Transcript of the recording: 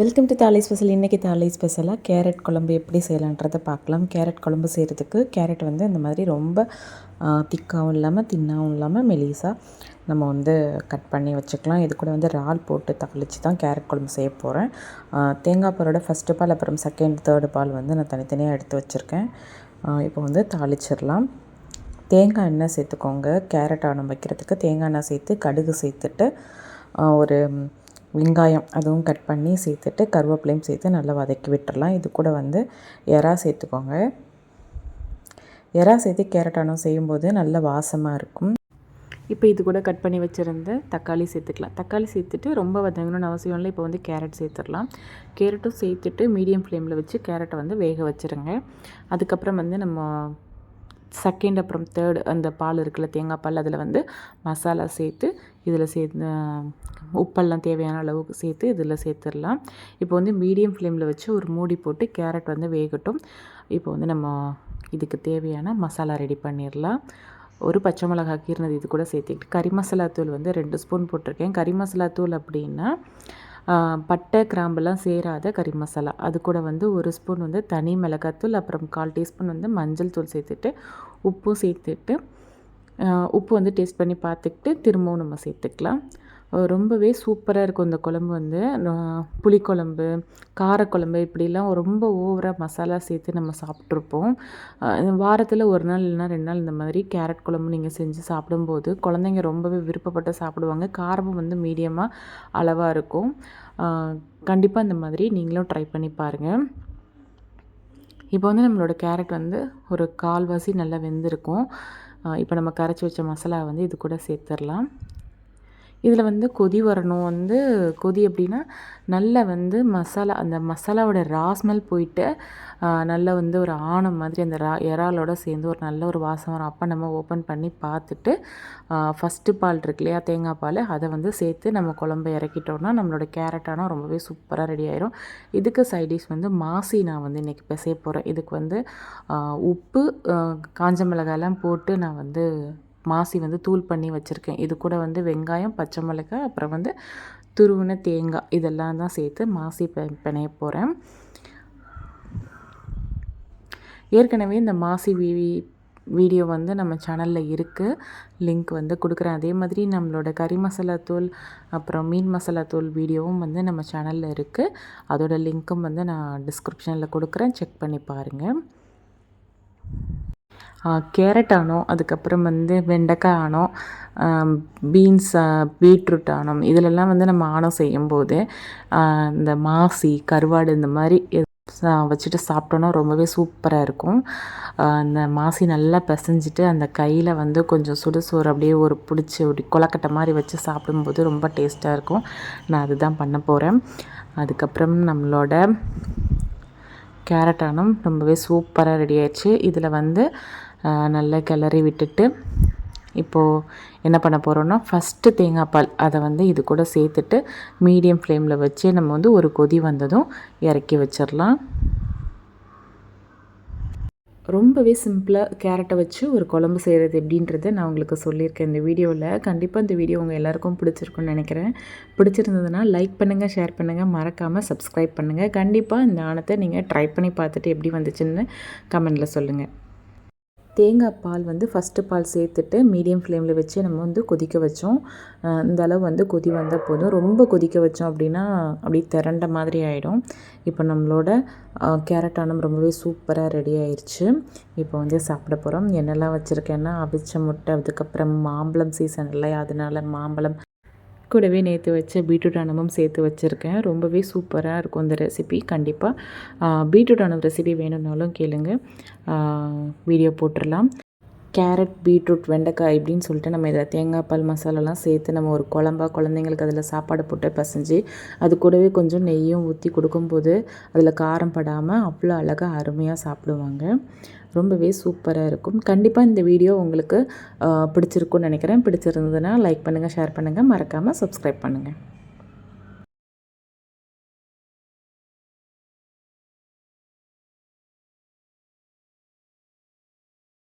Welcome to தாலி special. இன்றைக்கி தாலி ஸ்பெஷலாக கேரட் குழம்பு எப்படி செய்யலான்றதை பார்க்கலாம். கேரட் குழம்பு செய்கிறதுக்கு கேரட் வந்து இந்த மாதிரி ரொம்ப திக்காகவும் இல்லாமல் தின்னாகவும் இல்லாமல் மெலிசாக நம்ம வந்து கட் பண்ணி வச்சுக்கலாம். இது கூட வந்து இறால் போட்டு தாளித்து தான் கேரட் குழம்பு செய்ய போகிறேன். தேங்காய் பாலோட ஃபஸ்ட்டு பால் அப்புறம் செகண்ட் தேர்டு பால் வந்து நான் தனித்தனியாக எடுத்து வச்சுருக்கேன். இப்போ வந்து தாளிச்சிடலாம். தேங்காய் எண்ணெய் சேர்த்துக்கோங்க. கேரட் ஆனம் வைக்கிறதுக்கு தேங்காய் எண்ணெய் சேர்த்து கடுகு சேர்த்துட்டு ஒரு வெங்காயம் அதுவும் கட் பண்ணி சேர்த்துட்டு கருவேப்பிலையும் சேர்த்து நல்லா வதக்கி விட்டுறலாம். இது கூட வந்து எறா சேர்த்துக்கோங்க. எறா சேர்த்து கேரட் ஆனம் செய்யும்போது நல்ல வாசமாக இருக்கும். இப்போ இது கூட கட் பண்ணி வச்சுருந்த தக்காளி சேர்த்துக்கலாம். தக்காளி சேர்த்துட்டு ரொம்ப வதங்கணும்னு அவசியம் இல்லை. இப்போ வந்து கேரட் சேர்த்துடலாம். கேரட்டும் சேர்த்துட்டு மீடியம் ஃப்ளேமில் வச்சு கேரட்டை வந்து வேக வச்சுருங்க. அதுக்கப்புறம் வந்து நம்ம செகண்ட் அப்புறம் தேர்டு அந்த பால் இருக்குல்ல, தேங்காய் பால், அதில் வந்து மசாலா சேர்த்து இதில் சேர்த்து உப்பெல்லாம் தேவையான அளவுக்கு சேர்த்து இதில் சேர்த்துடலாம். இப்போ வந்து மீடியம் ஃப்ளேமில் வச்சு ஒரு மூடி போட்டு கேரட் வந்து வேகட்டும். இப்போ வந்து நம்ம இதுக்கு தேவையான மசாலா ரெடி பண்ணிடலாம். ஒரு பச்சை மிளகா கீர்னது இது கூட சேர்த்துக்கிட்டு கறி மசாலா தூள் வந்து 2 ஸ்பூன் போட்டிருக்கேன். கறி மசாலா தூள் அப்படின்னா பட்டை கிராம்பெல்லாம் சேராத கறி மசாலா. அது கூட வந்து 1 ஸ்பூன் வந்து தனி மிளகாத்தூள், அப்புறம் 1/4 டீஸ்பூன் வந்து மஞ்சள் தூள் சேர்த்துட்டு உப்பும் சேர்த்துட்டு உப்பு வந்து டேஸ்ட் பண்ணி பார்த்துக்கிட்டு திரும்பவும் நம்ம சேர்த்துக்கலாம். ரொம்பவே சூப்பராக இருக்கும் இந்த குழம்பு. வந்து புளிக்குழம்பு, காரக்குழம்பு இப்படிலாம் ரொம்ப ஓவராக மசாலா சேர்த்து நம்ம சாப்பிட்ருப்போம். வாரத்தில் 1 நாள் இல்லைனா 2 நாள் இந்த மாதிரி கேரட் குழம்பு நீங்கள் செஞ்சு சாப்பிடும்போது குழந்தைங்க ரொம்பவே விருப்பப்பட்டு சாப்பிடுவாங்க. காரமும் வந்து மீடியமாக அளவாக இருக்கும். கண்டிப்பாக இந்த மாதிரி நீங்களும் ட்ரை பண்ணி பாருங்கள். இப்போ வந்து நம்மளோட கேரட் வந்து ஒரு கால்வாசி நல்லா வெந்திருக்கும். இப்போ நம்ம கரைச்சி வச்ச மசாலா வந்து இது கூட சேர்த்துடலாம். இதில் வந்து கொதி வரணும். வந்து கொதி எப்படின்னா நல்லா வந்து அந்த மசாலாவோட ஸ்மெல் போயிட்டு நல்லா வந்து ஒரு ஆணம் மாதிரி அந்த இறாலோட சேர்ந்து ஒரு நல்ல ஒரு வாசம் வரும். அப்போ நம்ம ஓப்பன் பண்ணி பார்த்துட்டு ஃபஸ்ட்டு பால் இருக்கு இல்லையா, தேங்காய் பால், அதை வந்து சேர்த்து நம்ம குழம்பு இறக்கிட்டோம்னா நம்மளோட கேரட் ஆனால் ரொம்பவே சூப்பராக ரெடி ஆயிரும். இதுக்கு சைடிஷ் வந்து மாசி நான் வந்து இன்றைக்கி பிசைய போகிறேன். இதுக்கு வந்து உப்பு, காஞ்ச மிளகாயெல்லாம் போட்டு நான் வந்து மாசி வந்து தூள் பண்ணி வச்சுருக்கேன். இது கூட வந்து வெங்காயம், பச்சை மிளகாய், அப்புறம் வந்து துருவின தேங்காய் இதெல்லாம் தான் சேர்த்து மாசி பிணைய போகிறேன். ஏற்கனவே இந்த மாசி வீடியோ வந்து நம்ம சேனலில் இருக்குது, லிங்க் வந்து கொடுக்குறேன். அதே மாதிரி நம்மளோட கறி மசாலா தூள் அப்புறம் மீன் மசாலா தூள் வீடியோவும் வந்து நம்ம சேனலில் இருக்குது. அதோட லிங்க்கும் வந்து நான் டிஸ்கிரிப்ஷனில் கொடுக்குறேன், செக் பண்ணி பாருங்கள். கேரட் ஆனம், அதுக்கப்புறம் வந்து வெண்டைக்காய் ஆனம், பீன்ஸ், பீட்ரூட் ஆனம், இதிலெல்லாம் வந்து நம்ம ஆனம் செய்யும்போது இந்த மாசி, கருவாடு இந்த மாதிரி வச்சுட்டு சாப்பிட்டோன்னா ரொம்பவே சூப்பராக இருக்கும். அந்த மாசி நல்லா பிசைஞ்சிட்டு அந்த கையில் வந்து கொஞ்சம் சுடுசோறு அப்படியே ஒரு பிடிச்சி ஒரு கொலக்கட்டை மாதிரி வச்சு சாப்பிடும்போது ரொம்ப டேஸ்ட்டாக இருக்கும். நான் அதுதான் பண்ண போகிறேன். அதுக்கப்புறம் நம்மளோட கேரட் ஆனம் ரொம்பவே சூப்பராக ரெடி ஆயிடுச்சு. இதில் வந்து நல்லா கிளறி விட்டுட்டு இப்போது என்ன பண்ண போகிறோன்னா ஃபஸ்ட்டு தேங்காய் பால் அதை வந்து இது கூட சேர்த்துட்டு மீடியம் ஃப்ளேமில் வச்சு நம்ம வந்து ஒரு கொதி வந்ததும் இறக்கி வச்சிடலாம். ரொம்பவே சிம்பிளாக கேரட்டை வச்சு ஒரு குழம்பு செய்கிறது எப்படின்றத நான் உங்களுக்கு சொல்லியிருக்கேன் இந்த வீடியோவில். கண்டிப்பாக இந்த வீடியோ உங்கள் எல்லாேருக்கும் பிடிச்சிருக்குன்னு நினைக்கிறேன். பிடிச்சிருந்ததுன்னா லைக் பண்ணுங்கள், ஷேர் பண்ணுங்கள், மறக்காமல் சப்ஸ்கிரைப் பண்ணுங்கள். கண்டிப்பாக இந்த ஆனத்தை நீங்கள் ட்ரை பண்ணி பார்த்துட்டு எப்படி வந்துச்சுன்னு கமெண்டில் சொல்லுங்கள். தேங்காய் பால் வந்து ஃபஸ்ட்டு பால் சேர்த்துட்டு மீடியம் ஃப்ளேமில் வச்சு நம்ம வந்து கொதிக்க வச்சோம். இந்த அளவு வந்து கொதி வந்தால் போதும். ரொம்ப கொதிக்க வச்சோம் அப்படின்னா அப்படியே திரண்ட மாதிரி ஆகிடும். இப்போ நம்மளோட கேரட் ஆனம் ரொம்பவே சூப்பராக ரெடி ஆயிடுச்சு. இப்போ வந்து சாப்பிட போகிறோம். என்னெல்லாம் வச்சுருக்கேன்னா அவிச்ச முட்டை, அதுக்கப்புறம் மாம்பழம் சீசன் இல்லையா, அதனால் மாம்பழம் கூடவே நேற்று வச்ச பீட்ரூட் ஆனமும் சேர்த்து வச்சுருக்கேன். ரொம்பவே சூப்பராக இருக்கும் இந்த ரெசிபி. கண்டிப்பாக பீட்ரூட் ஆனம் ரெசிபி வேணும்னாலும் கேளுங்க, வீடியோ போட்டுடலாம். கேரட், பீட்ரூட், வெண்டைக்காய் இப்படின்னு சொல்லிட்டு நம்ம இதை தேங்காய் பால் மசாலாலாம் சேர்த்து நம்ம ஒரு குழம்பா குழந்தைங்களுக்கு அதில் சாப்பாடு போட்டு பசைஞ்சு அது கூடவே கொஞ்சம் நெய்யும் ஊற்றி கொடுக்கும்போது அதில் காரம் படாமல் அவ்வளோ அழகாக அருமையாக சாப்பிடுவாங்க. ரொம்பவே சூப்பராக இருக்கும். கண்டிப்பாக இந்த வீடியோ உங்களுக்கு பிடிச்சிருக்குன்னு நினைக்கிறேன். பிடிச்சிருந்ததுன்னா லைக் பண்ணுங்கள், ஷேர் பண்ணுங்கள், மறக்காமல் சப்ஸ்கிரைப் பண்ணுங்கள்.